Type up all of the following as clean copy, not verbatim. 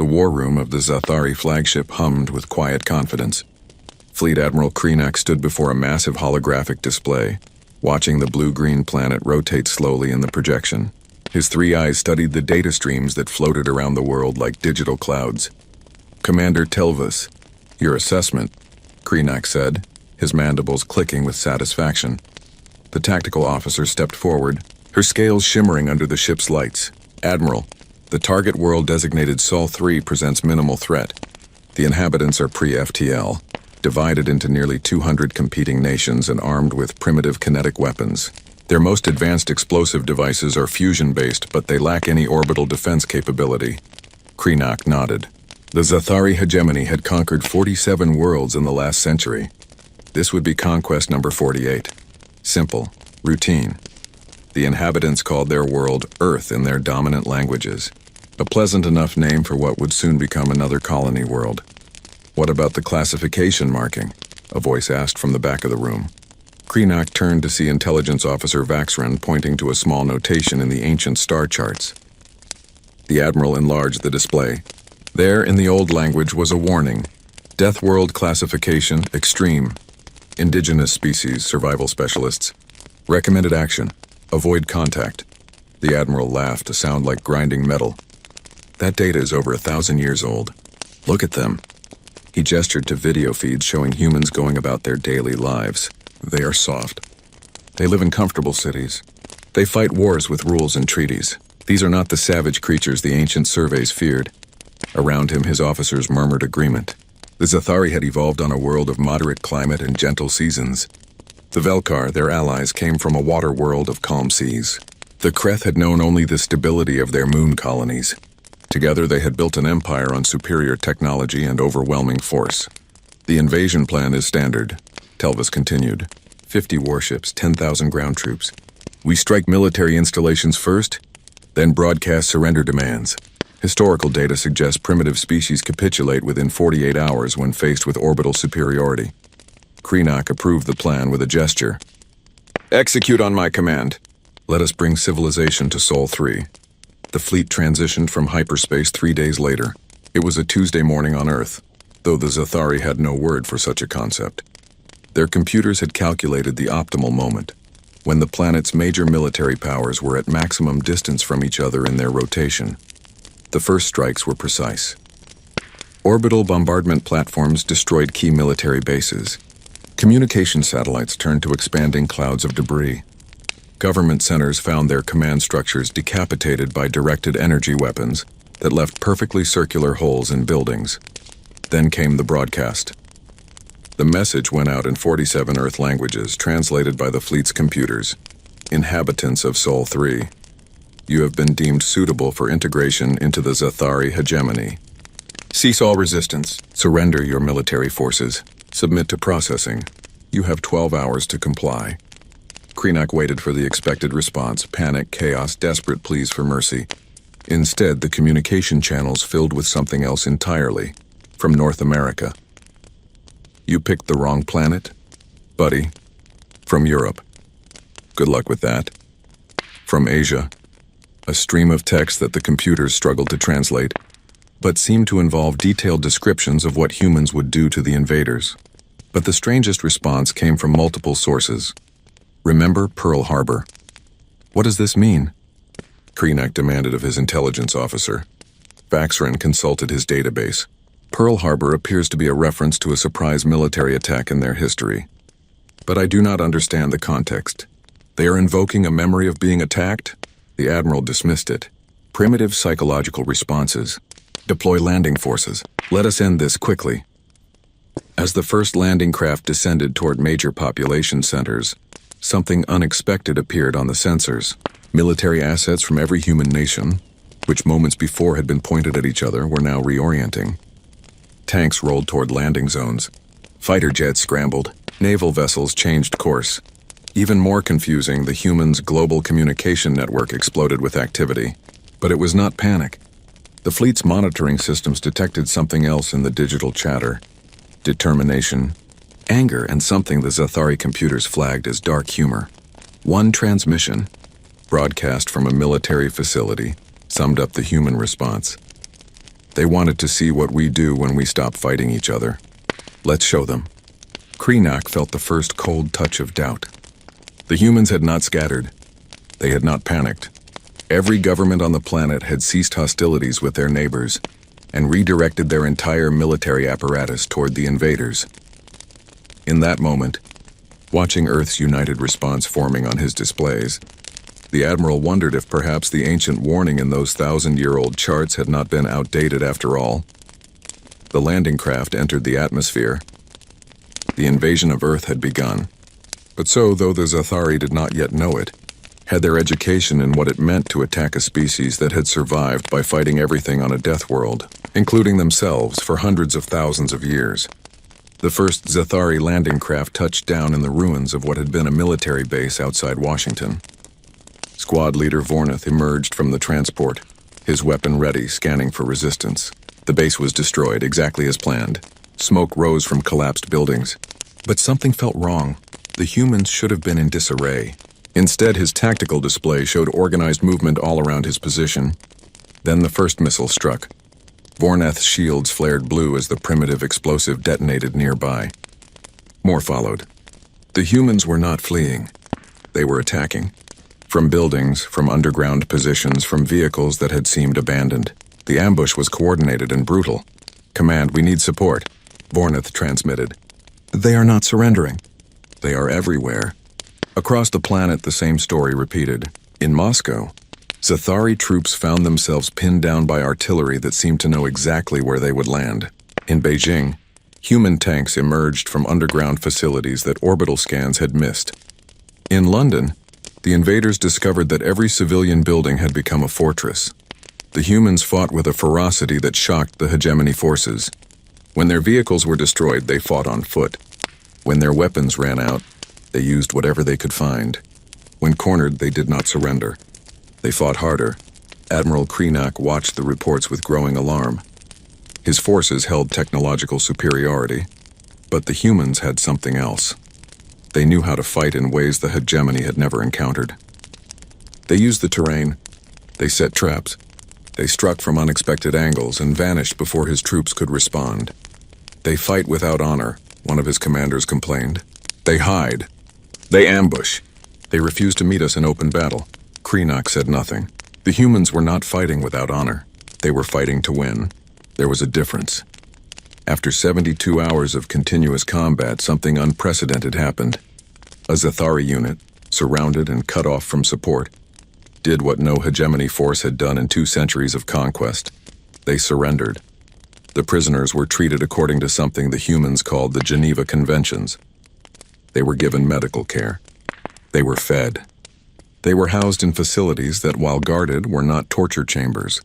The war room of the Zathari flagship hummed with quiet confidence. Fleet Admiral Kreenak stood before a massive holographic display, watching the blue-green planet rotate slowly in the projection. His three eyes studied the data streams that floated around the world like digital clouds. "Commander Telvis, your assessment," Kreenak said, his mandibles clicking with satisfaction. The tactical officer stepped forward, her scales shimmering under the ship's lights. "Admiral, the target world designated Sol 3 presents minimal threat. The inhabitants are pre-FTL, divided into nearly 200 competing nations and armed with primitive kinetic weapons. Their most advanced explosive devices are fusion-based, but they lack any orbital defense capability." Kreenak nodded. The Zathari hegemony had conquered 47 worlds in the last century. This would be conquest number 48. Simple, routine. The inhabitants called their world Earth in their dominant languages. A pleasant enough name for what would soon become another colony world. "What about the classification marking?" a voice asked from the back of the room. Kreenak turned to see Intelligence Officer Vaxran pointing to a small notation in the ancient star charts. The Admiral enlarged the display. There, in the old language, was a warning. Death World Classification Extreme. Indigenous Species Survival Specialists. Recommended action. Avoid contact. The Admiral laughed, a sound like grinding metal. "That data is over 1,000 years old. Look at them." He gestured to video feeds showing humans going about their daily lives. They are soft. They live in comfortable cities. They fight wars with rules and treaties. These are not the savage creatures the ancient surveys feared. Around him, his officers murmured agreement. The Zathari had evolved on a world of moderate climate and gentle seasons. The Velkar, their allies, came from a water world of calm seas. The Kreth had known only the stability of their moon colonies. Together they had built an empire on superior technology and overwhelming force. "The invasion plan is standard," Telvis continued. 50 warships, 10,000 ground troops. We strike military installations first, then broadcast surrender demands. Historical data suggests primitive species capitulate within 48 hours when faced with orbital superiority. Kreenak approved the plan with a gesture. "Execute on my command. Let us bring civilization to Sol 3. The fleet transitioned from hyperspace 3 days later. It was a Tuesday morning on Earth, though the Zathari had no word for such a concept. Their computers had calculated the optimal moment, when the planet's major military powers were at maximum distance from each other in their rotation. The first strikes were precise. Orbital bombardment platforms destroyed key military bases. Communication satellites turned to expanding clouds of debris. Government centers found their command structures decapitated by directed energy weapons that left perfectly circular holes in buildings. Then came the broadcast. The message went out in 47 Earth languages, translated by the fleet's computers. "Inhabitants of Sol 3. You have been deemed suitable for integration into the Zathari hegemony. Cease all resistance. Surrender your military forces. Submit to processing. You have 12 hours to comply." Kreenak waited for the expected response: panic, chaos, desperate pleas for mercy. Instead, the communication channels filled with something else entirely. From North America. "You picked the wrong planet, buddy." From Europe. "Good luck with that." From Asia. A stream of text that the computers struggled to translate, but seemed to involve detailed descriptions of what humans would do to the invaders. But the strangest response came from multiple sources. "Remember Pearl Harbor." "What does this mean?" Kreenak demanded of his intelligence officer. Vaxran consulted his database. Pearl Harbor appears to be a reference to a surprise military attack in their history. But I do not understand the context. They are invoking a memory of being attacked? The Admiral dismissed it. "Primitive psychological responses. Deploy landing forces. Let us end this quickly." As the first landing craft descended toward major population centers, something unexpected appeared on the sensors. Military assets from every human nation, which moments before had been pointed at each other, were now reorienting. Tanks rolled toward landing zones. Fighter jets scrambled. Naval vessels changed course. Even more confusing, the humans' global communication network exploded with activity. But it was not panic. The fleet's monitoring systems detected something else in the digital chatter. Determination, anger, and something the Zathari computers flagged as dark humor. One transmission, broadcast from a military facility, summed up the human response. They wanted to see what we do when we stop fighting each other. Let's show them. Kreenak felt the first cold touch of doubt. The humans had not scattered. They had not panicked. Every government on the planet had ceased hostilities with their neighbors and redirected their entire military apparatus toward the invaders. In that moment, watching Earth's united response forming on his displays, the Admiral wondered if perhaps the ancient warning in those 1,000-year-old charts had not been outdated after all. The landing craft entered the atmosphere. The invasion of Earth had begun. But so, though the Zathari did not yet know it, had their education in what it meant to attack a species that had survived by fighting everything on a death world, including themselves, for hundreds of thousands of years. The first Zathari landing craft touched down in the ruins of what had been a military base outside Washington. Squad leader Vornath emerged from the transport, his weapon ready, scanning for resistance. The base was destroyed, exactly as planned. Smoke rose from collapsed buildings. But something felt wrong. The humans should have been in disarray. Instead, his tactical display showed organized movement all around his position. Then the first missile struck. Vornath's shields flared blue as the primitive explosive detonated nearby. More followed. The humans were not fleeing. They were attacking. From buildings, from underground positions, from vehicles that had seemed abandoned. The ambush was coordinated and brutal. "Command, we need support," Vornath transmitted. "They are not surrendering." "They are everywhere." Across the planet, the same story repeated. In Moscow, Zathari troops found themselves pinned down by artillery that seemed to know exactly where they would land. In Beijing, human tanks emerged from underground facilities that orbital scans had missed. In London, the invaders discovered that every civilian building had become a fortress. The humans fought with a ferocity that shocked the hegemony forces. When their vehicles were destroyed, they fought on foot. When their weapons ran out, they used whatever they could find. When cornered, they did not surrender. They fought harder. Admiral Kreenak watched the reports with growing alarm. His forces held technological superiority, but the humans had something else. They knew how to fight in ways the hegemony had never encountered. They used the terrain. They set traps. They struck from unexpected angles and vanished before his troops could respond. "They fight without honor," one of his commanders complained. "They hide. They ambush. They refuse to meet us in open battle." Kreenak said nothing. The humans were not fighting without honor. They were fighting to win. There was a difference. After 72 hours of continuous combat, something unprecedented happened. A Zathari unit, surrounded and cut off from support, did what no hegemony force had done in 2 centuries of conquest. They surrendered. The prisoners were treated according to something the humans called the Geneva Conventions. They were given medical care. They were fed. They were housed in facilities that, while guarded, were not torture chambers.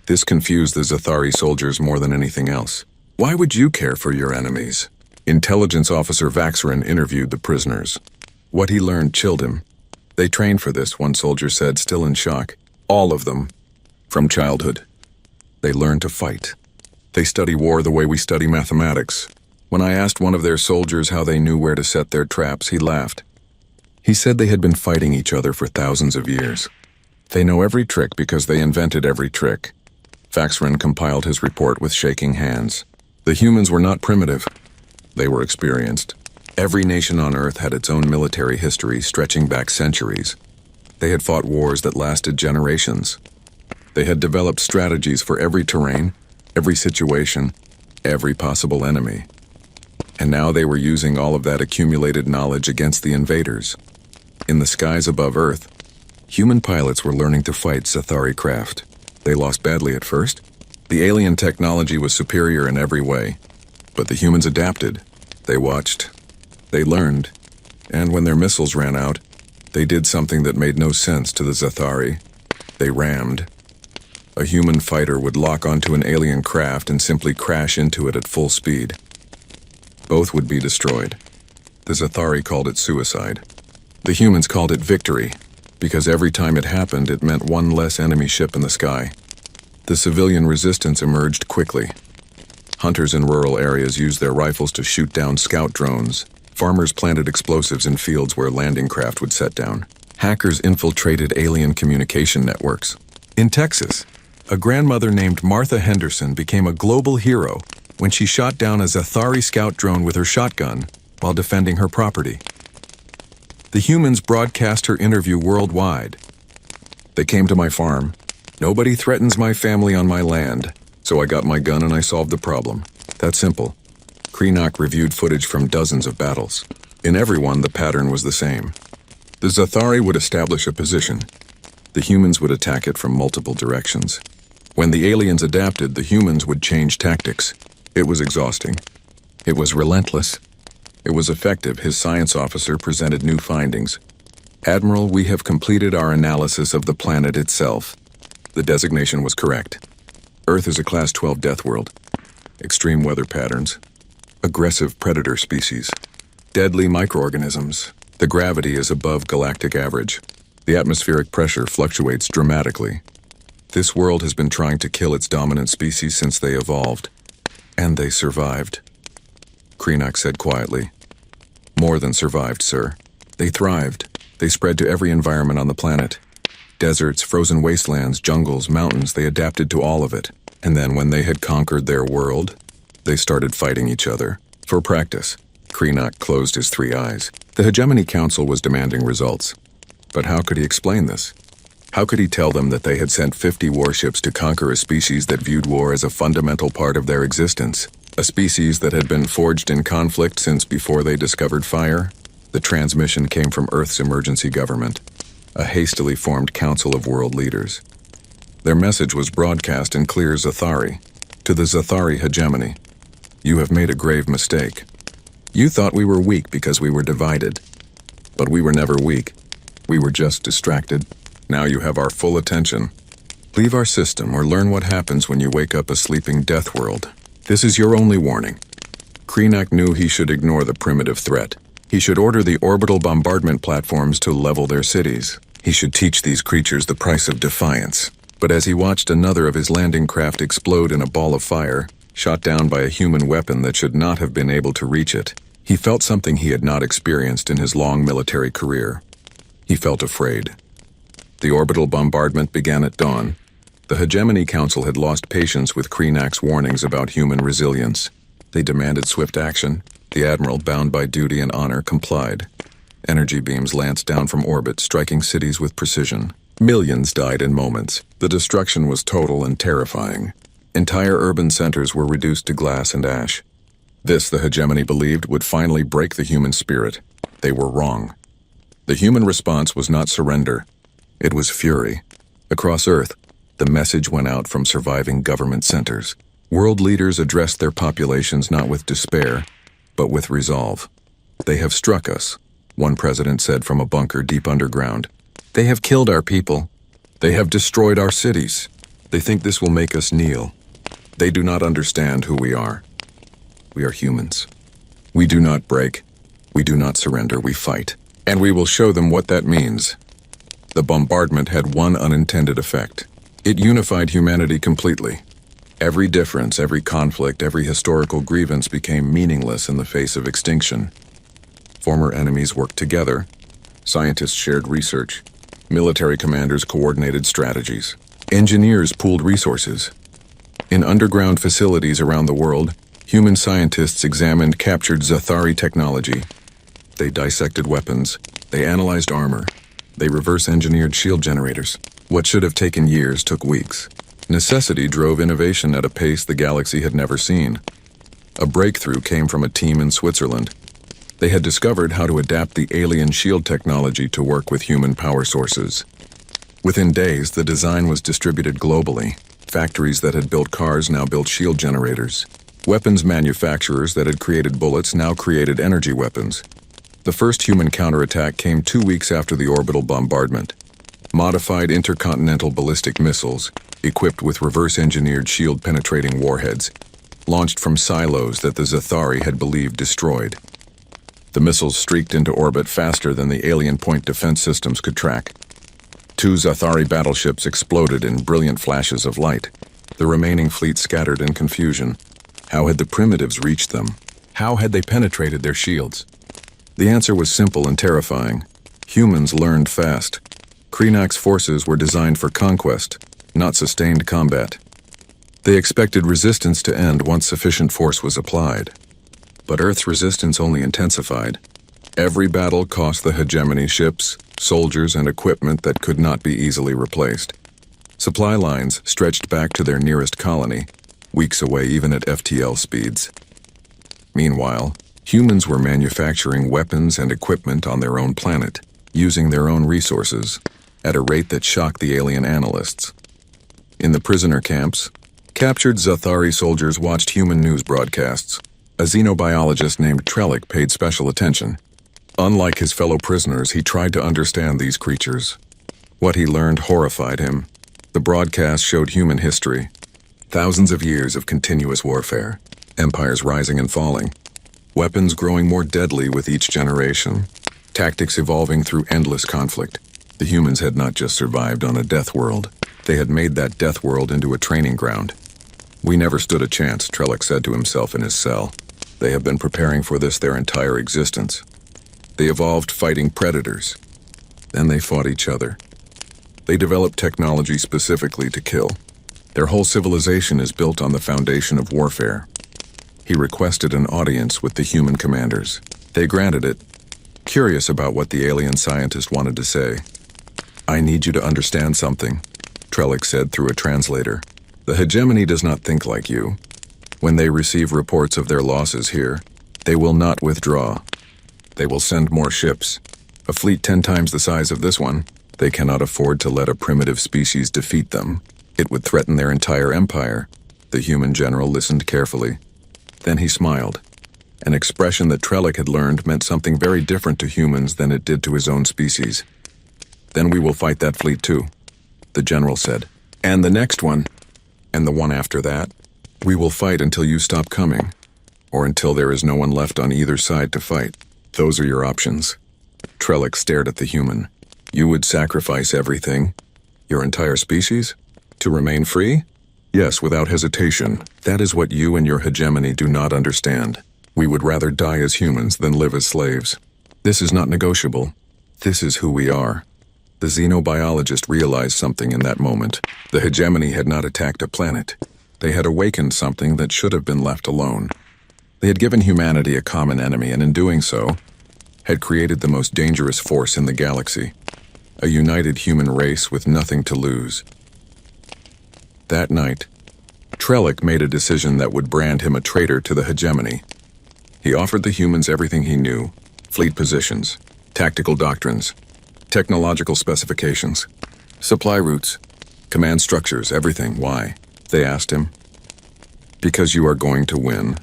This confused the Zathari soldiers more than anything else. "Why would you care for your enemies?" Intelligence officer Vaxarin interviewed the prisoners. What he learned chilled him. "They trained for this," one soldier said, still in shock. "All of them. From childhood. They learned to fight. They study war the way we study mathematics." When I asked one of their soldiers how they knew where to set their traps, he laughed. He said they had been fighting each other for thousands of years. They know every trick because they invented every trick. Vaxarin compiled his report with shaking hands. The humans were not primitive. They were experienced. Every nation on Earth had its own military history stretching back centuries. They had fought wars that lasted generations. They had developed strategies for every terrain, every situation, every possible enemy. And now they were using all of that accumulated knowledge against the invaders. In the skies above Earth, human pilots were learning to fight Zathari craft. They lost badly at first. The alien technology was superior in every way. But the humans adapted. They watched. They learned. And when their missiles ran out, they did something that made no sense to the Zathari. They rammed. A human fighter would lock onto an alien craft and simply crash into it at full speed. Both would be destroyed. The Zathari called it suicide. The humans called it victory, because every time it happened, it meant one less enemy ship in the sky. The civilian resistance emerged quickly. Hunters in rural areas used their rifles to shoot down scout drones. Farmers planted explosives in fields where landing craft would set down. Hackers infiltrated alien communication networks. In Texas, A grandmother named Martha Henderson became a global hero when she shot down a Zathari scout drone with her shotgun while defending her property. The humans broadcast her interview worldwide. They came to my farm. Nobody threatens my family on my land, so I got my gun and I solved the problem. That's simple. Krenak reviewed footage from dozens of battles. In every one, the pattern was the same. The Zathari would establish a position. The humans would attack it from multiple directions. When the aliens adapted, the humans would change tactics. It was exhausting. It was relentless. It was effective. His science officer presented new findings. Admiral, we have completed our analysis of the planet itself. The designation was correct. Earth is a Class 12 death world. Extreme weather patterns. Aggressive predator species. Deadly microorganisms. The gravity is above galactic average. The atmospheric pressure fluctuates dramatically. This world has been trying to kill its dominant species since they evolved. And they survived. Krenak said quietly. More than survived, sir. They thrived. They spread to every environment on the planet. Deserts, frozen wastelands, jungles, mountains, they adapted to all of it. And then when they had conquered their world, they started fighting each other. For practice, Krenak closed his 3 eyes. The Hegemony Council was demanding results. But how could he explain this? How could he tell them that they had sent 50 warships to conquer a species that viewed war as a fundamental part of their existence? A species that had been forged in conflict since before they discovered fire? The transmission came from Earth's emergency government, a hastily formed council of world leaders. Their message was broadcast in clear Zathari. To the Zathari hegemony, you have made a grave mistake. You thought we were weak because we were divided. But we were never weak. We were just distracted. Now you have our full attention. Leave our system or learn what happens when you wake up a sleeping death world. This is your only warning. Krenak knew he should ignore the primitive threat. He should order the orbital bombardment platforms to level their cities. He should teach these creatures the price of defiance. But as he watched another of his landing craft explode in a ball of fire, shot down by a human weapon that should not have been able to reach it, he felt something he had not experienced in his long military career. He felt afraid. The orbital bombardment began at dawn. The Hegemony Council had lost patience with Krenak's warnings about human resilience. They demanded swift action. The Admiral, bound by duty and honor, complied. Energy beams lanced down from orbit, striking cities with precision. Millions died in moments. The destruction was total and terrifying. Entire urban centers were reduced to glass and ash. This, the Hegemony believed, would finally break the human spirit. They were wrong. The human response was not surrender. It was fury. Across Earth, the message went out from surviving government centers. World leaders addressed their populations not with despair, but with resolve. They have struck us, one president said from a bunker deep underground. They have killed our people. They have destroyed our cities. They think this will make us kneel. They do not understand who we are. We are humans. We do not break. We do not surrender. We fight. And we will show them what that means. The bombardment had one unintended effect. It unified humanity completely. Every difference, every conflict, every historical grievance became meaningless in the face of extinction. Former enemies worked together. Scientists shared research. Military commanders coordinated strategies. Engineers pooled resources. In underground facilities around the world, human scientists examined captured Zathari technology. They dissected weapons. They analyzed armor. They reverse-engineered shield generators. What should have taken years took weeks. Necessity drove innovation at a pace the galaxy had never seen. A breakthrough came from a team in Switzerland. They had discovered how to adapt the alien shield technology to work with human power sources. Within days, the design was distributed globally. Factories that had built cars now built shield generators. Weapons manufacturers that had created bullets now created energy weapons. The first human counterattack came 2 weeks after the orbital bombardment. Modified intercontinental ballistic missiles, equipped with reverse-engineered shield-penetrating warheads, launched from silos that the Zathari had believed destroyed. The missiles streaked into orbit faster than the alien point defense systems could track. 2 Zathari battleships exploded in brilliant flashes of light. The remaining fleet scattered in confusion. How had the primitives reached them? How had they penetrated their shields? The answer was simple and terrifying. Humans learned fast. Krenak's forces were designed for conquest. not sustained combat. They expected resistance to end once sufficient force was applied. But Earth's resistance only intensified. Every battle cost the hegemony ships, soldiers, and equipment that could not be easily replaced. Supply lines stretched back to their nearest colony, weeks away even at FTL speeds. Meanwhile, humans were manufacturing weapons and equipment on their own planet, using their own resources, at a rate that shocked the alien analysts. In the prisoner camps, captured Zathari soldiers watched human news broadcasts. A xenobiologist named Trellick paid special attention. Unlike his fellow prisoners, he tried to understand these creatures. What he learned horrified him. The broadcast showed human history. Thousands of years of continuous warfare, empires rising and falling, weapons growing more deadly with each generation, tactics evolving through endless conflict. The humans had not just survived on a death world, they had made that death world into a training ground. We never stood a chance, Trellick said to himself in his cell. They have been preparing for this their entire existence. They evolved fighting predators. Then they fought each other. They developed technology specifically to kill. Their whole civilization is built on the foundation of warfare. He requested an audience with the human commanders. They granted it, curious about what the alien scientist wanted to say. "I need you to understand something," Trellick said through a translator. "The hegemony does not think like you. When they receive reports of their losses here, they will not withdraw. They will send more ships. A fleet 10 times the size of this one. They cannot afford to let a primitive species defeat them. It would threaten their entire empire." The human general listened carefully. Then he smiled. An expression that Trellick had learned meant something very different to humans than it did to his own species. "Then we will fight that fleet too," the general said. "And the next one. And the one after that. We will fight until you stop coming, or until there is no one left on either side to fight. Those are your options." Trellick stared at the human. "You would sacrifice everything? Your entire species? To remain free?" "Yes, without hesitation. That is what you and your hegemony do not understand. We would rather die as humans than live as slaves. This is not negotiable. This is who we are." The xenobiologist realized something in that moment. The hegemony had not attacked a planet. They had awakened something that should have been left alone. They had given humanity a common enemy, and in doing so, had created the most dangerous force in the galaxy. A united human race with nothing to lose. That night, Trellick made a decision that would brand him a traitor to the hegemony. He offered the humans everything he knew: fleet positions, tactical doctrines, technological specifications, supply routes, command structures, everything. "Why?" they asked him. "Because you are going to win,"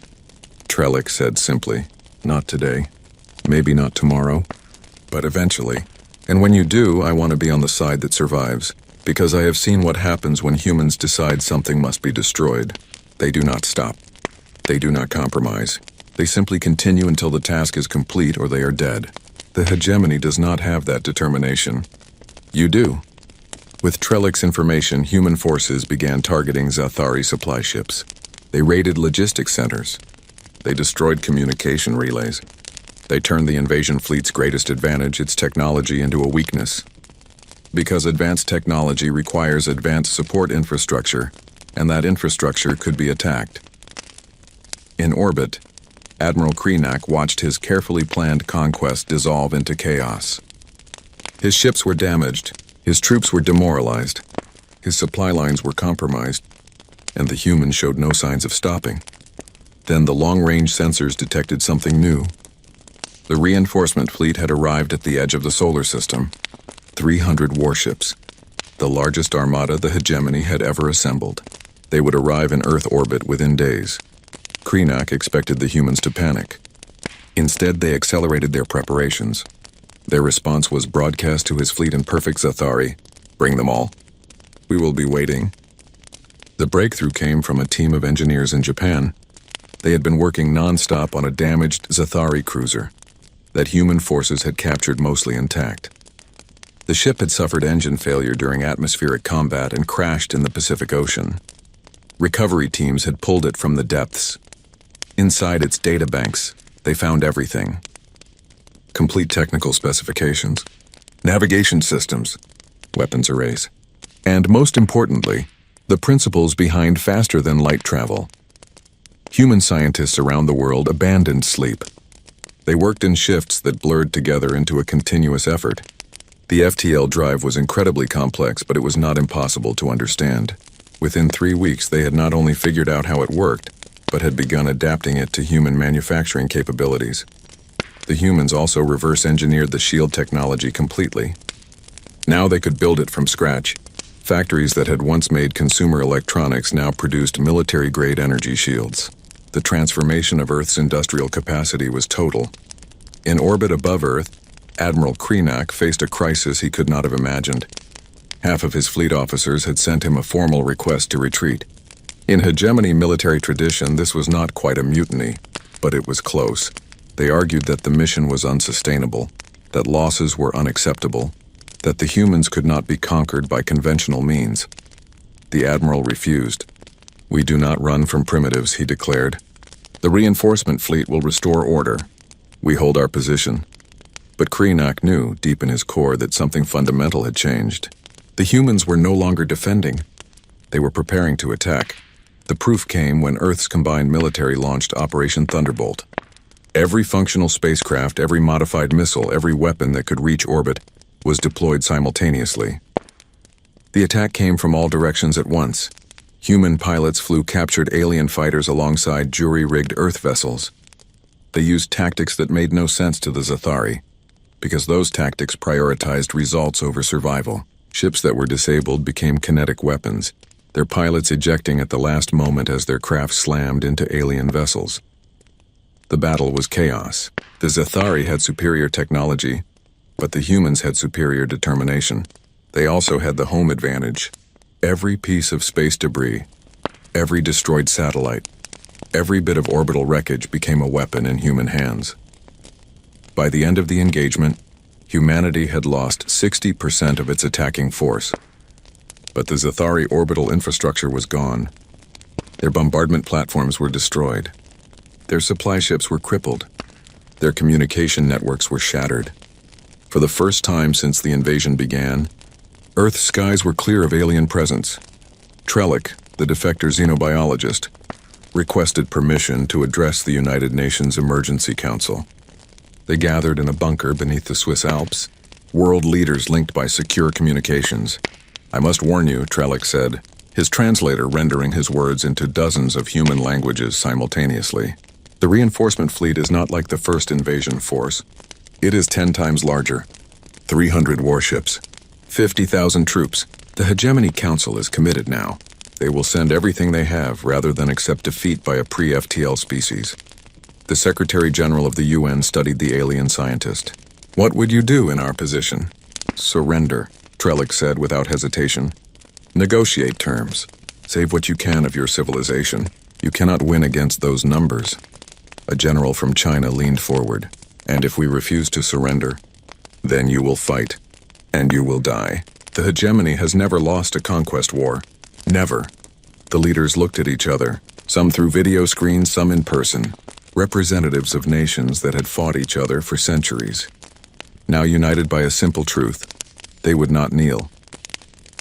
Trellick said simply. "Not today, maybe not tomorrow, but eventually. And when you do, I want to be on the side that survives, because I have seen what happens when humans decide something must be destroyed. They do not stop. They do not compromise. They simply continue until the task is complete or they are dead. The hegemony does not have that determination. You do." With Trellick's information, human forces began targeting Zathari supply ships. They raided logistics centers. They destroyed communication relays. They turned the invasion fleet's greatest advantage, its technology, into a weakness. Because advanced technology requires advanced support infrastructure, and that infrastructure could be attacked. In orbit, Admiral Kreenak watched his carefully planned conquest dissolve into chaos. His ships were damaged, his troops were demoralized, his supply lines were compromised, and the humans showed no signs of stopping. Then the long-range sensors detected something new. The reinforcement fleet had arrived at the edge of the solar system. 300 warships, the largest armada the hegemony had ever assembled. They would arrive in Earth orbit within days. Kreenak expected the humans to panic. Instead, they accelerated their preparations. Their response was broadcast to his fleet in perfect Zathari. "Bring them all. We will be waiting." The breakthrough came from a team of engineers in Japan. They had been working non-stop on a damaged Zathari cruiser that human forces had captured mostly intact. The ship had suffered engine failure during atmospheric combat and crashed in the Pacific Ocean. Recovery teams had pulled it from the depths. Inside its databanks, they found everything. Complete technical specifications, navigation systems, weapons arrays, And most importantly, the principles behind faster-than-light travel. Human scientists around the world abandoned sleep. They worked in shifts that blurred together into a continuous effort. The FTL drive was incredibly complex, but it was not impossible to understand. Within 3 weeks, they had not only figured out how it worked, but had begun adapting it to human manufacturing capabilities. The humans also reverse-engineered the shield technology completely. Now they could build it from scratch. Factories that had once made consumer electronics now produced military-grade energy shields. The transformation of Earth's industrial capacity was total. In orbit above Earth, Admiral Kreenak faced a crisis he could not have imagined. Half of his fleet officers had sent him a formal request to retreat. In hegemony military tradition, this was not quite a mutiny, but it was close. They argued that the mission was unsustainable, that losses were unacceptable, that the humans could not be conquered by conventional means. The Admiral refused. "We do not run from primitives," he declared. "The reinforcement fleet will restore order. We hold our position." But Kreenak knew, deep in his core, that something fundamental had changed. The humans were no longer defending. They were preparing to attack. The proof came when Earth's combined military launched Operation Thunderbolt. Every functional spacecraft, every modified missile, every weapon that could reach orbit was deployed simultaneously. The attack came from all directions at once. Human pilots flew captured alien fighters alongside jury-rigged Earth vessels. They used tactics that made no sense to the Zathari, because those tactics prioritized results over survival. Ships that were disabled became kinetic weapons, their pilots ejecting at the last moment as their craft slammed into alien vessels. The battle was chaos. The Zathari had superior technology, but the humans had superior determination. They also had the home advantage. Every piece of space debris, every destroyed satellite, every bit of orbital wreckage became a weapon in human hands. By the end of the engagement, humanity had lost 60% of its attacking force. But the Zathari orbital infrastructure was gone. Their bombardment platforms were destroyed. Their supply ships were crippled. Their communication networks were shattered. For the first time since the invasion began, Earth's skies were clear of alien presence. Trellick, the defector xenobiologist, requested permission to address the United Nations Emergency Council. They gathered in a bunker beneath the Swiss Alps, world leaders linked by secure communications. "I must warn you," Trellick said, his translator rendering his words into dozens of human languages simultaneously. "The reinforcement fleet is not like the first invasion force. It is 10 times larger. 300 warships, 50,000 troops. The Hegemony Council is committed now. They will send everything they have rather than accept defeat by a pre-FTL species." The Secretary General of the UN studied the alien scientist. "What would you do in our position?" "Surrender," Trellick said without hesitation. "Negotiate terms. Save what you can of your civilization. You cannot win against those numbers." A general from China leaned forward. "And if we refuse to surrender, then you will fight, and you will die. The hegemony has never lost a conquest war. Never." The leaders looked at each other, some through video screens, some in person, representatives of nations that had fought each other for centuries. Now united by a simple truth, they would not kneel.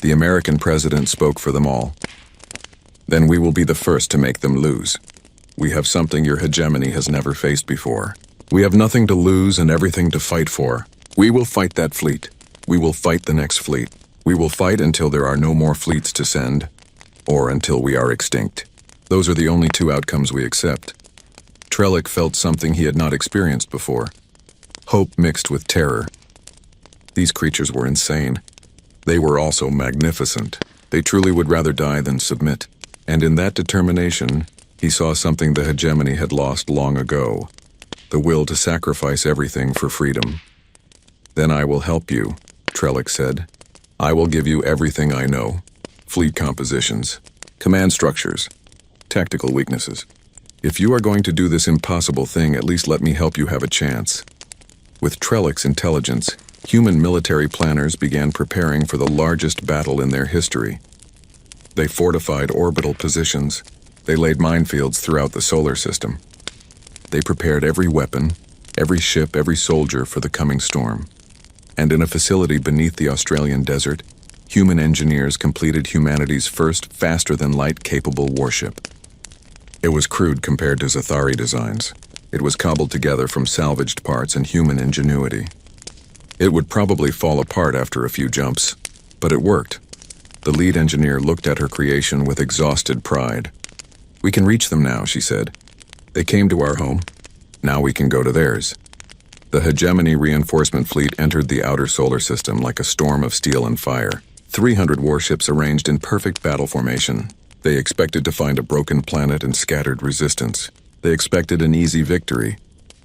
The American president spoke for them all. "Then we will be the first to make them lose. We have something your hegemony has never faced before. We have nothing to lose and everything to fight for. We will fight that fleet. We will fight the next fleet. We will fight until there are no more fleets to send, or until we are extinct. Those are the only 2 outcomes we accept." Trellick felt something he had not experienced before. Hope mixed with terror. These creatures were insane. They were also magnificent. They truly would rather die than submit. And in that determination, he saw something the hegemony had lost long ago. The will to sacrifice everything for freedom. "Then I will help you," Trellick said. "I will give you everything I know. Fleet compositions, command structures, tactical weaknesses. If you are going to do this impossible thing, at least let me help you have a chance." With Trellick's intelligence, human military planners began preparing for the largest battle in their history. They fortified orbital positions. They laid minefields throughout the solar system. They prepared every weapon, every ship, every soldier for the coming storm. And in a facility beneath the Australian desert, human engineers completed humanity's first faster-than-light capable warship. It was crude compared to Zathari designs. It was cobbled together from salvaged parts and human ingenuity. It would probably fall apart after a few jumps, but it worked. The lead engineer looked at her creation with exhausted pride. "We can reach them now," she said. "They came to our home. Now we can go to theirs." The hegemony reinforcement fleet entered the outer solar system like a storm of steel and fire. 300 warships arranged in perfect battle formation. They expected to find a broken planet and scattered resistance. They expected an easy victory.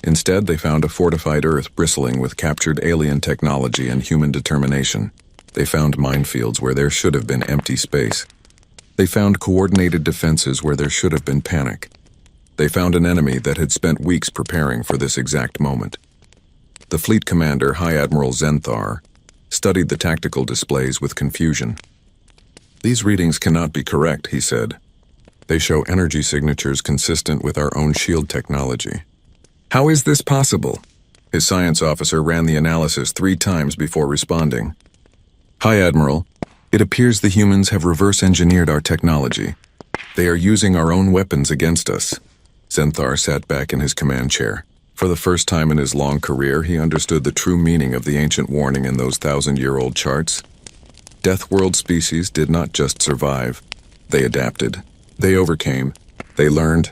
Instead, they found a fortified Earth bristling with captured alien technology and human determination. They found minefields where there should have been empty space. They found coordinated defenses where there should have been panic. They found an enemy that had spent weeks preparing for this exact moment. The fleet commander, High Admiral Zenthar, studied the tactical displays with confusion. "These readings cannot be correct," he said. "They show energy signatures consistent with our own shield technology." "How is this possible?" His science officer ran the analysis 3 times before responding. "High Admiral, it appears the humans have reverse-engineered our technology. They are using our own weapons against us." Zenthar sat back in his command chair. For the first time in his long career, he understood the true meaning of the ancient warning in those 1,000-year-old charts. Death World species did not just survive. They adapted. They overcame. They learned.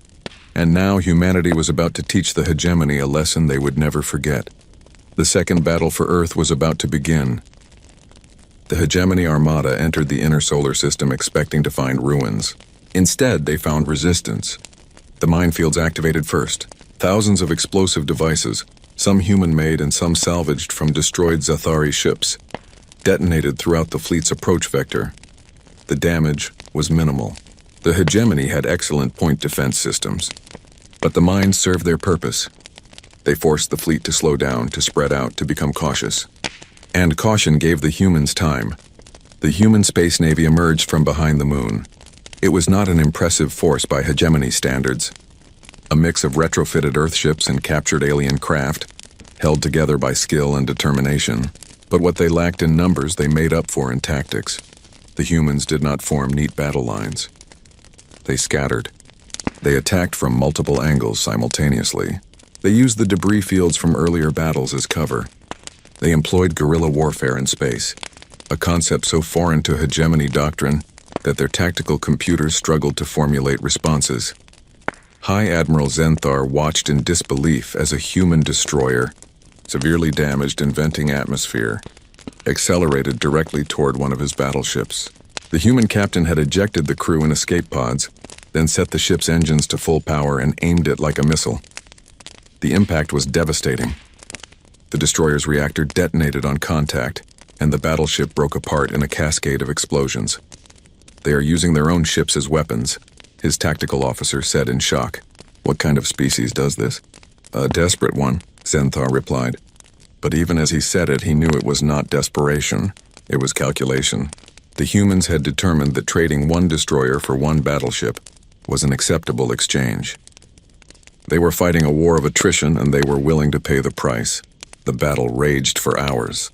And now humanity was about to teach the hegemony a lesson they would never forget. The second battle for Earth was about to begin. The hegemony armada entered the inner solar system expecting to find ruins. Instead, they found resistance. The minefields activated first. Thousands of explosive devices, some human-made and some salvaged from destroyed Zathari ships, detonated throughout the fleet's approach vector. The damage was minimal. The hegemony had excellent point defense systems, but the mines served their purpose. They forced the fleet to slow down, to spread out, to become cautious. And caution gave the humans time. The human space navy emerged from behind the moon. It was not an impressive force by hegemony standards. A mix of retrofitted Earthships and captured alien craft, held together by skill and determination. But what they lacked in numbers, they made up for in tactics. The humans did not form neat battle lines. They scattered. They attacked from multiple angles simultaneously. They used the debris fields from earlier battles as cover. They employed guerrilla warfare in space, a concept so foreign to hegemony doctrine that their tactical computers struggled to formulate responses. High Admiral Zenthar watched in disbelief as a human destroyer, severely damaged in venting atmosphere, accelerated directly toward one of his battleships. The human captain had ejected the crew in escape pods, then set the ship's engines to full power and aimed it like a missile. The impact was devastating. The destroyer's reactor detonated on contact, and the battleship broke apart in a cascade of explosions. "They are using their own ships as weapons," his tactical officer said in shock. "What kind of species does this?" "A desperate one," Zenthar replied. But even as he said it, he knew it was not desperation. It was calculation. The humans had determined that trading one destroyer for one battleship was an acceptable exchange. They were fighting a war of attrition, and they were willing to pay the price. The battle raged for hours.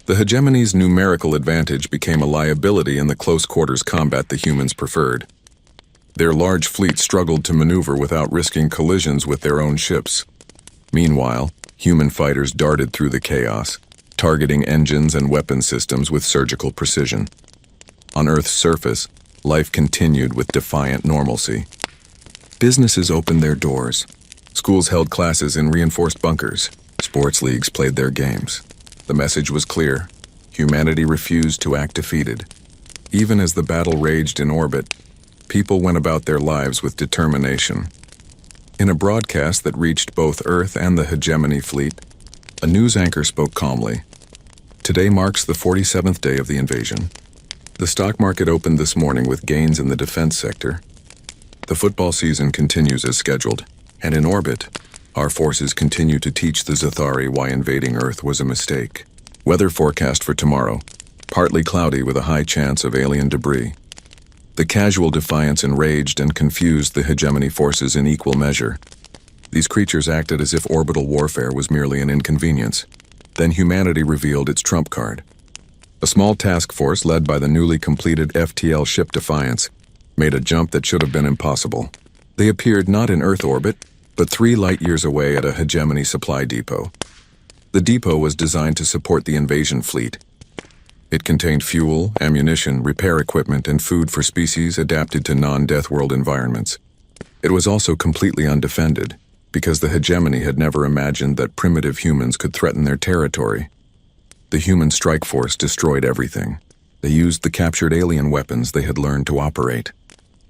The hegemony's numerical advantage became a liability in the close-quarters combat the humans preferred. Their large fleet struggled to maneuver without risking collisions with their own ships. Meanwhile, human fighters darted through the chaos, targeting engines and weapon systems with surgical precision. On Earth's surface, life continued with defiant normalcy. Businesses opened their doors. Schools held classes in reinforced bunkers. Sports leagues played their games. The message was clear. Humanity refused to act defeated. Even as the battle raged in orbit, people went about their lives with determination. In a broadcast that reached both Earth and the hegemony fleet, a news anchor spoke calmly. "Today marks the 47th day of the invasion. The stock market opened this morning with gains in the defense sector. The football season continues as scheduled, and in orbit, our forces continue to teach the Zathari why invading Earth was a mistake. Weather forecast for tomorrow, partly cloudy with a high chance of alien debris." The casual defiance enraged and confused the hegemony forces in equal measure. These creatures acted as if orbital warfare was merely an inconvenience. Then humanity revealed its trump card. A small task force led by the newly completed FTL ship Defiance made a jump that should have been impossible. They appeared not in Earth orbit, but 3 light-years away at a hegemony supply depot. The depot was designed to support the invasion fleet. It contained fuel, ammunition, repair equipment, and food for species adapted to non-death world environments. It was also completely undefended, because the hegemony had never imagined that primitive humans could threaten their territory. The human strike force destroyed everything. They used the captured alien weapons they had learned to operate.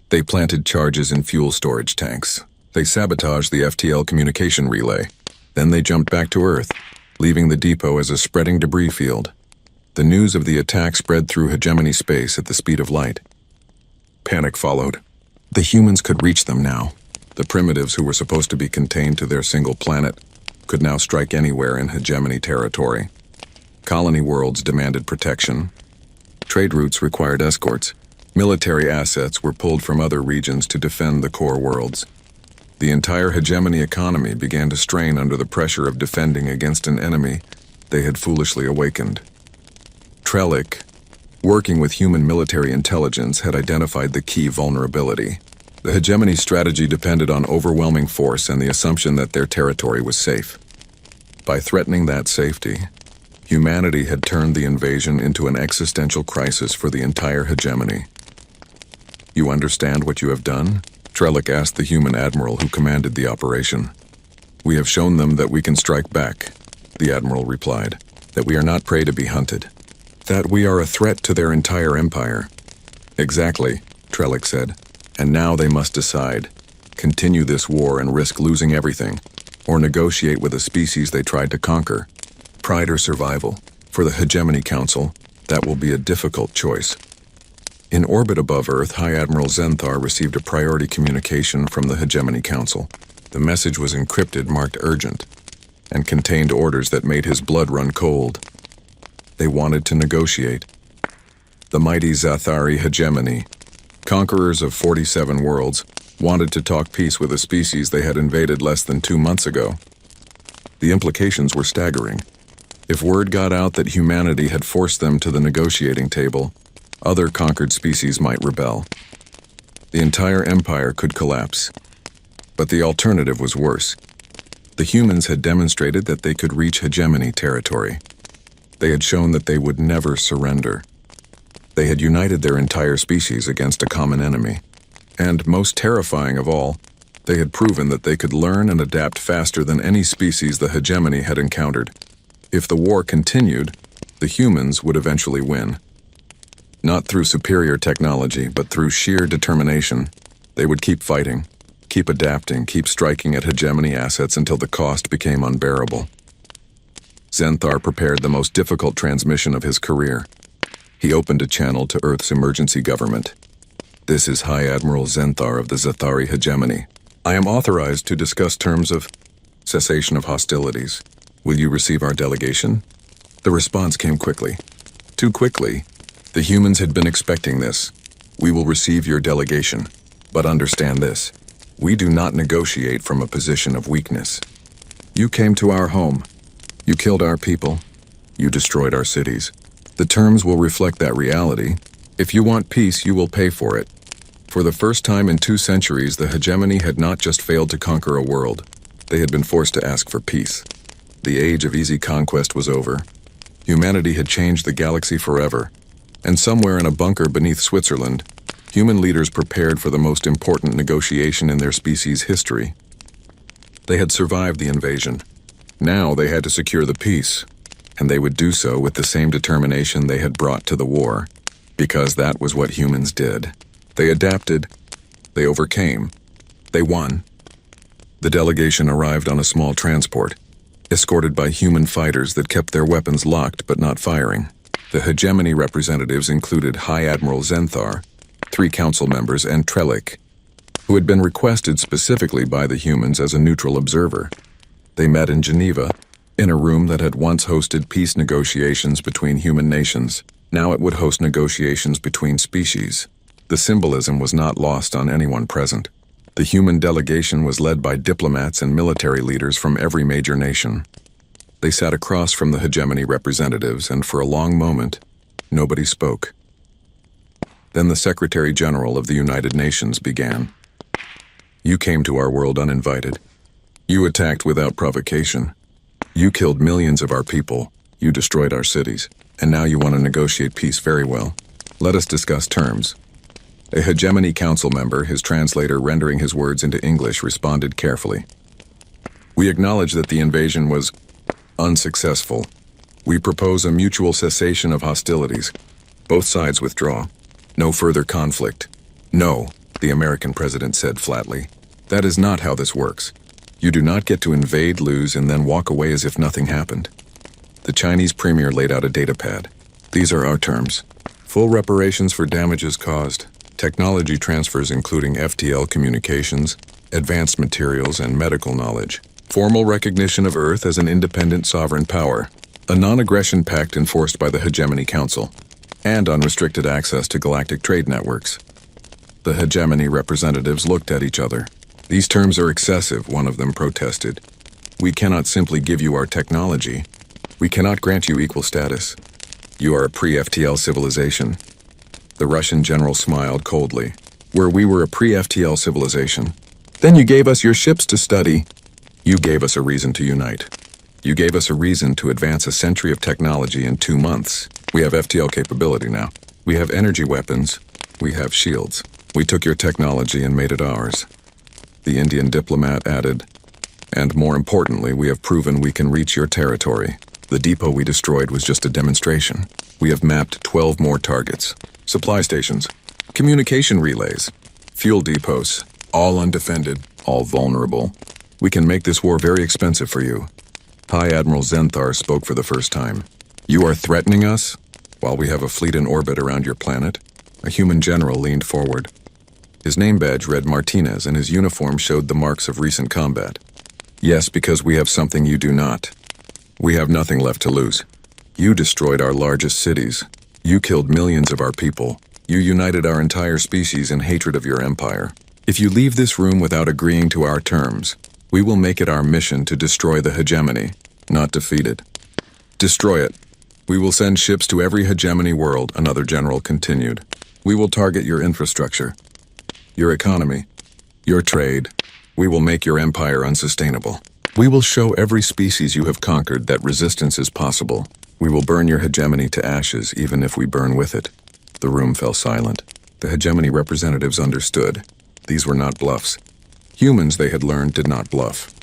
They planted charges in fuel storage tanks. They sabotaged the FTL communication relay. Then they jumped back to Earth, leaving the depot as a spreading debris field. The news of the attack spread through hegemony space at the speed of light. Panic followed. The humans could reach them now. The primitives who were supposed to be contained to their single planet could now strike anywhere in hegemony territory. Colony worlds demanded protection. Trade routes required escorts. Military assets were pulled from other regions to defend the core worlds. The entire hegemony economy began to strain under the pressure of defending against an enemy they had foolishly awakened. Trellick, working with human military intelligence, had identified the key vulnerability. The hegemony strategy depended on overwhelming force and the assumption that their territory was safe. By threatening that safety, humanity had turned the invasion into an existential crisis for the entire hegemony. "You understand what you have done?" Trellick asked the human admiral who commanded the operation. "We have shown them that we can strike back," the admiral replied, "that we are not prey to be hunted, that we are a threat to their entire empire." "Exactly," Trellick said, "and now they must decide, continue this war and risk losing everything, or negotiate with a species they tried to conquer. Pride or survival. For the Hegemony Council, that will be a difficult choice." In orbit above Earth, High Admiral Zenthar received a priority communication from the Hegemony Council. The message was encrypted, marked urgent, and contained orders that made his blood run cold. They wanted to negotiate. The mighty Zathari hegemony, conquerors of 47 worlds, wanted to talk peace with a species they had invaded less than 2 months ago. The implications were staggering. If word got out that humanity had forced them to the negotiating table, other conquered species might rebel. The entire empire could collapse. But the alternative was worse. The humans had demonstrated that they could reach hegemony territory. They had shown that they would never surrender. They had united their entire species against a common enemy. And, most terrifying of all, they had proven that they could learn and adapt faster than any species the hegemony had encountered. If the war continued, the humans would eventually win. Not through superior technology, but through sheer determination. They would keep fighting, keep adapting, keep striking at hegemony assets until the cost became unbearable. Zenthar prepared the most difficult transmission of his career. He opened a channel to Earth's emergency government. "This is High Admiral Zenthar of the Zathari hegemony. I am authorized to discuss terms of cessation of hostilities. Will you receive our delegation?" The response came quickly. Too quickly. The humans had been expecting this. "We will receive your delegation. But understand this. We do not negotiate from a position of weakness. You came to our home. You killed our people. You destroyed our cities. The terms will reflect that reality. If you want peace, you will pay for it." For the first time in 2 centuries, the hegemony had not just failed to conquer a world. They had been forced to ask for peace. The age of easy conquest was over. Humanity had changed the galaxy forever. And somewhere in a bunker beneath Switzerland, human leaders prepared for the most important negotiation in their species' history. They had survived the invasion. Now they had to secure the peace, and they would do so with the same determination they had brought to the war, because that was what humans did. They adapted, they overcame, they won. The delegation arrived on a small transport, escorted by human fighters that kept their weapons locked but not firing. The hegemony representatives included High Admiral Zenthar, 3 council members, and Trellick, who had been requested specifically by the humans as a neutral observer. They met in Geneva, in a room that had once hosted peace negotiations between human nations. Now it would host negotiations between species. The symbolism was not lost on anyone present. The human delegation was led by diplomats and military leaders from every major nation. They sat across from the hegemony representatives, and for a long moment, Nobody spoke. Then the Secretary General of the United Nations began. You came to our world uninvited. You attacked without provocation. You killed millions of our people. You destroyed our cities. And now you want to negotiate peace. Very well. Let us discuss terms. A Hegemony Council member, his translator rendering his words into English, responded carefully. We acknowledge that the invasion was unsuccessful. We propose a mutual cessation of hostilities. Both sides withdraw. No further conflict. No, the American president said flatly. That is not how this works. You do not get to invade, lose, and then walk away as if nothing happened. The Chinese premier laid out a data pad. These are our terms. Full reparations for damages caused. Technology transfers including FTL communications, advanced materials, and medical knowledge. Formal recognition of Earth as an independent sovereign power. A non-aggression pact enforced by the Hegemony Council. And unrestricted access to galactic trade networks. The Hegemony representatives looked at each other. These terms are excessive, one of them protested. We cannot simply give you our technology. We cannot grant you equal status. You are a pre-FTL civilization. The Russian general smiled coldly. We were a pre-FTL civilization. Then you gave us your ships to study. You gave us a reason to unite. You gave us a reason to advance a century of technology in 2 months. We have FTL capability now. We have energy weapons. We have shields. We took your technology and made it ours. The Indian diplomat added, and more importantly, we have proven we can reach your territory. The depot we destroyed was just a demonstration. We have mapped 12 more targets. Supply stations, communication relays, fuel depots, all undefended, all vulnerable. We can make this war very expensive for you. High Admiral Zenthar spoke for the first time. You are threatening us? While we have a fleet in orbit around your planet? A human general leaned forward. His name badge read Martinez, and his uniform showed the marks of recent combat. Yes, because we have something you do not. We have nothing left to lose. You destroyed our largest cities. You killed millions of our people. You united our entire species in hatred of your empire. If you leave this room without agreeing to our terms, we will make it our mission to destroy the hegemony, not defeat it. Destroy it. We will send ships to every hegemony world, another general continued. We will target your infrastructure, your economy, your trade. We will make your empire unsustainable. We will show every species you have conquered that resistance is possible. We will burn your hegemony to ashes, even if we burn with it. The room fell silent. The hegemony representatives understood. These were not bluffs. Humans, they had learned, did not bluff.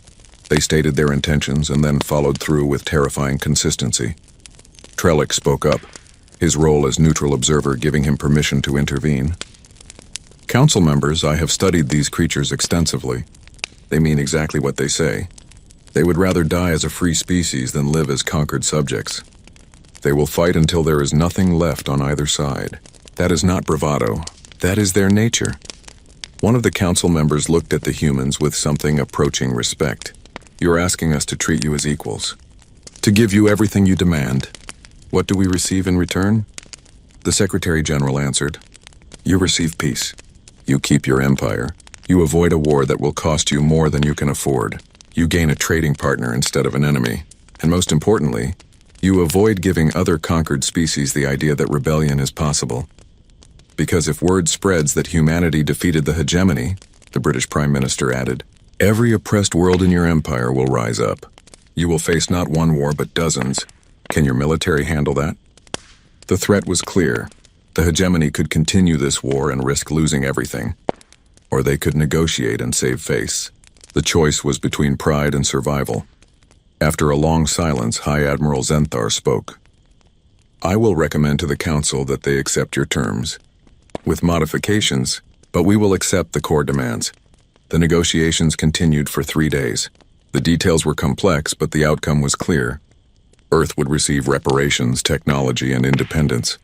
They stated their intentions and then followed through with terrifying consistency. Trellick spoke up, his role as neutral observer giving him permission to intervene. Council members, I have studied these creatures extensively. They mean exactly what they say. They would rather die as a free species than live as conquered subjects. They will fight until there is nothing left on either side. That is not bravado. That is their nature. One of the council members looked at the humans with something approaching respect. You're asking us to treat you as equals. To give you everything you demand. What do we receive in return? The Secretary General answered. You receive peace. You keep your empire. You avoid a war that will cost you more than you can afford. You gain a trading partner instead of an enemy. And most importantly, you avoid giving other conquered species the idea that rebellion is possible. Because if word spreads that humanity defeated the hegemony, the British Prime Minister added, every oppressed world in your empire will rise up. You will face not one war but dozens. Can your military handle that? The threat was clear. The hegemony could continue this war and risk losing everything. Or they could negotiate and save face. The choice was between pride and survival. After a long silence, High Admiral Zenthar spoke. I will recommend to the Council that they accept your terms. With modifications, but we will accept the core demands. The negotiations continued for 3 days. The details were complex, but the outcome was clear. Earth would receive reparations, technology, and independence.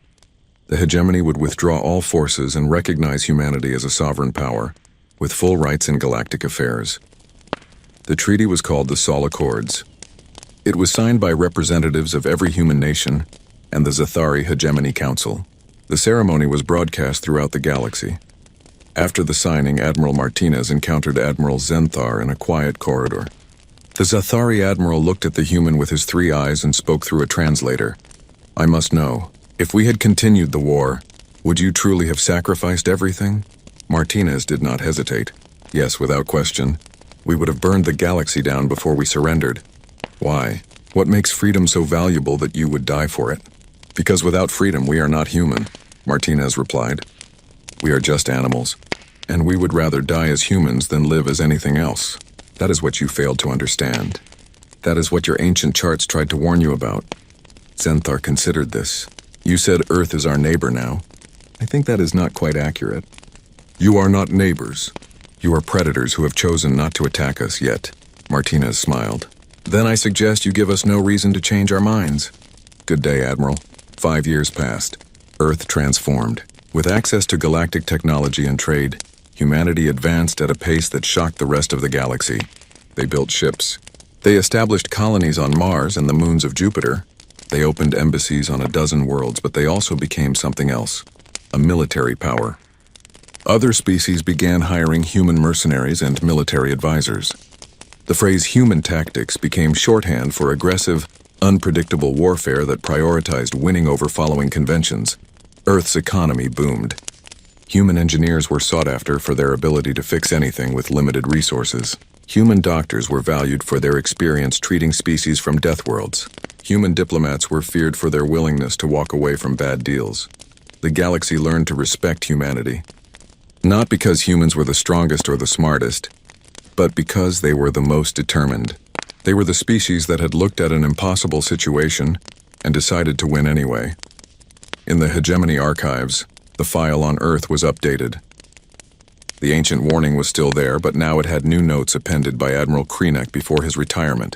The hegemony would withdraw all forces and recognize humanity as a sovereign power, with full rights in galactic affairs. The treaty was called the Sol Accords. It was signed by representatives of every human nation and the Zathari Hegemony Council. The ceremony was broadcast throughout the galaxy. After the signing, Admiral Martinez encountered Admiral Zenthar in a quiet corridor. The Zathari admiral looked at the human with his 3 eyes and spoke through a translator. I must know, If we had continued the war, would you truly have sacrificed everything? Martinez did not hesitate. Yes, without question. We would have burned the galaxy down before we surrendered. Why? What makes freedom so valuable that you would die for it? Because without freedom, we are not human, Martinez replied. We are just animals, and we would rather die as humans than live as anything else. That is what you failed to understand. That is what your ancient charts tried to warn you about. Zenthar considered this. You said Earth is our neighbor now. I think that is not quite accurate. You are not neighbors. You are predators who have chosen not to attack us yet, Martinez smiled. Then I suggest you give us no reason to change our minds. Good day, Admiral. 5 years passed. Earth transformed. With access to galactic technology and trade, humanity advanced at a pace that shocked the rest of the galaxy. They built ships. They established colonies on Mars and the moons of Jupiter. They opened embassies on a dozen worlds, but they also became something else, a military power. Other species began hiring human mercenaries and military advisors. The phrase human tactics became shorthand for aggressive, unpredictable warfare that prioritized winning over following conventions. Earth's economy boomed. Human engineers were sought after for their ability to fix anything with limited resources. Human doctors were valued for their experience treating species from death worlds. Human diplomats were feared for their willingness to walk away from bad deals. The galaxy learned to respect humanity. Not because humans were the strongest or the smartest, but because they were the most determined. They were the species that had looked at an impossible situation and decided to win anyway. In the hegemony archives, the file on Earth was updated. The ancient warning was still there, but now it had new notes appended by Admiral Kreenek before his retirement.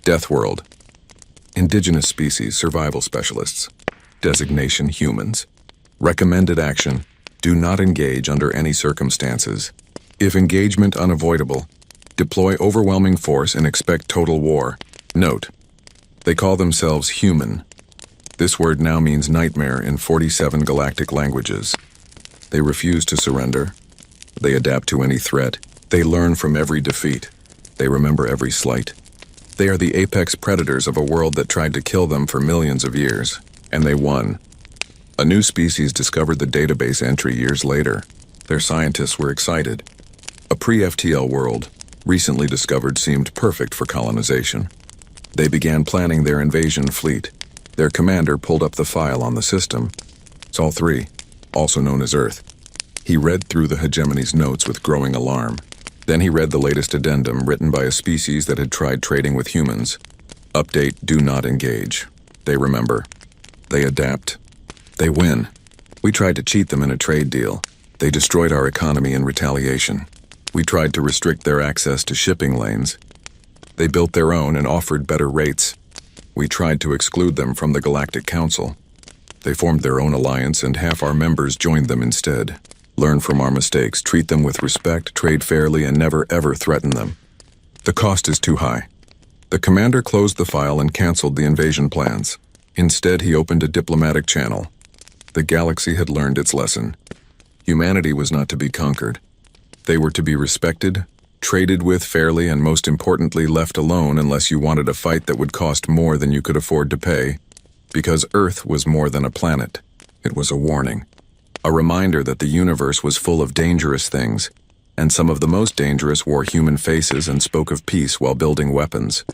Death World. Indigenous species survival specialists. Designation humans. Recommended action. Do not engage under any circumstances. If engagement unavoidable, deploy overwhelming force and expect total war. Note, they call themselves human. This word now means nightmare in 47 galactic languages. They refuse to surrender. They adapt to any threat. They learn from every defeat. They remember every slight. They are the apex predators of a world that tried to kill them for millions of years, and they won. A new species discovered the database entry years later. Their scientists were excited. A pre-FTL world, recently discovered, seemed perfect for colonization. They began planning their invasion fleet. Their commander pulled up the file on the system. Sol 3, also known as Earth. He read through the hegemony's notes with growing alarm. Then he read the latest addendum written by a species that had tried trading with humans. Update, do not engage. They remember. They adapt. They win. We tried to cheat them in a trade deal. They destroyed our economy in retaliation. We tried to restrict their access to shipping lanes. They built their own and offered better rates. We tried to exclude them from the Galactic Council. They formed their own alliance and half our members joined them instead. Learn from our mistakes, treat them with respect, trade fairly, and never ever threaten them. The cost is too high. The commander closed the file and canceled the invasion plans. Instead, he opened a diplomatic channel. The galaxy had learned its lesson. Humanity was not to be conquered. They were to be respected, traded with fairly, and most importantly, left alone unless you wanted a fight that would cost more than you could afford to pay. Because Earth was more than a planet. It was a warning. A reminder that the universe was full of dangerous things, and some of the most dangerous wore human faces and spoke of peace while building weapons.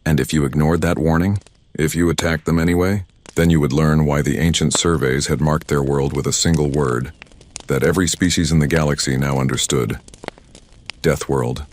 And if you ignored that warning, if you attacked them anyway, then you would learn why the ancient surveys had marked their world with a single word that every species in the galaxy now understood. Death World.